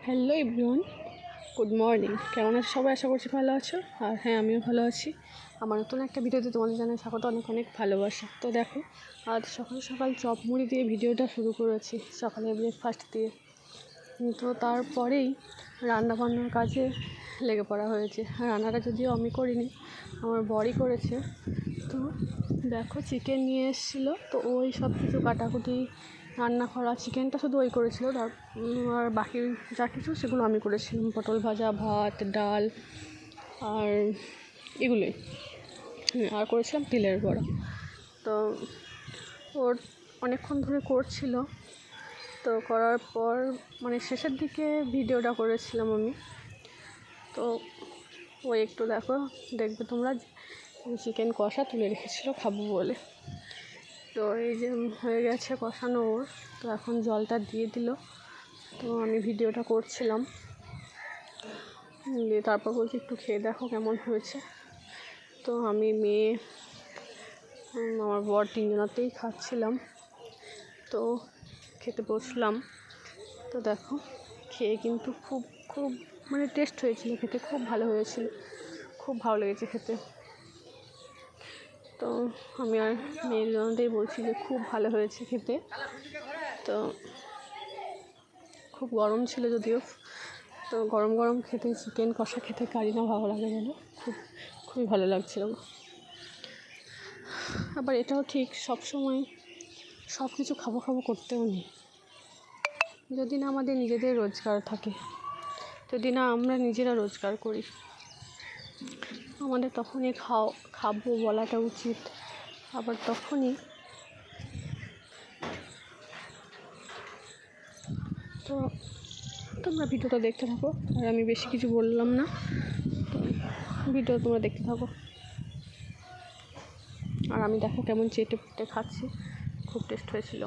Hello everyone, good morning. কেমন আছো সবাই? আশা করছি ভালো আছো। আর হ্যাঁ, আমিও ভালো আছি। আমার নতুন একটা ভিডিওতে তোমাদের জানাই স্বাগত, অনেক অনেক ভালোবাসা। তো দেখো, আজ সকাল সকাল চপ মুড়ি দিয়ে ভিডিওটা শুরু করেছি, সকালে ব্রেকফাস্ট দিয়ে। তো তারপরেই রান্নাবান্নার কাজে লেগে পড়া হয়েছে। রান্নাটা যদিও আমি করিনি, আমার বরই করেছে। তো দেখো, চিকেন নিয়ে এসেছিলো, তো ওই সব কিছু কাটাকুটি, রান্না করা, চিকেনটা শুধু ওই করেছিল, আর বাকি যা কিছু সেগুলো আমি করেছিলাম। পটল ভাজা, ভাত, ডাল আর এগুলোই, আর করেছিলাম তিলের বড়া। তো ওর অনেকক্ষণ ধরে করছিল, তো করার পর মানে শেষের দিকে ভিডিওটা করেছিলাম আমি। তো ও একটু দেখবে তোমরা, চিকেন কষা তুলে রেখেছিলো খাবো বলে। তো এই যে হয়ে গেছে কষানো ওর, তো এখন জলটা দিয়ে দিল। তো আমি ভিডিওটা করছিলাম, দিয়ে তারপর বলছি একটু খেয়ে দেখো কেমন হয়েছে। তো আমি, মেয়ে, আমার বর তিনজনাতেই খাচ্ছিলাম। তো খেতে বসলাম। তো দেখো, খেয়ে কিন্তু খুব খুব মানে টেস্ট হয়েছিল, খেতে খুব ভালো হয়েছিল, খুব ভালো লেগেছে খেতে। তো আমি আর মেয়ের জন্যতেই বলছি যে খুব ভালো হয়েছে খেতে। তো খুব গরম ছিল যদিও, তো গরম গরম খেতে চিকেন কষা খেতে কারি না ভালো লাগে বলো, খুবই ভালো লাগছিল। আবার এটাও ঠিক, সবসময় সব কিছু খাবো খাবো করতেও নেই। যদি না আমাদের নিজেদের রোজগার থাকে, যদি না আমরা নিজেরা রোজগার করি, আমাদের তখনই খাবো বলাটা উচিত। আবার তখনই তো তোমরা ভিডিওটা দেখতে থাকো, আর আমি বেশি কিছু বললাম না, ভিডিও তোমরা দেখতে থাকো। আর আমি দেখো কেমন চেটে পুটে খাচ্ছি, খুব টেস্ট হয়েছিল।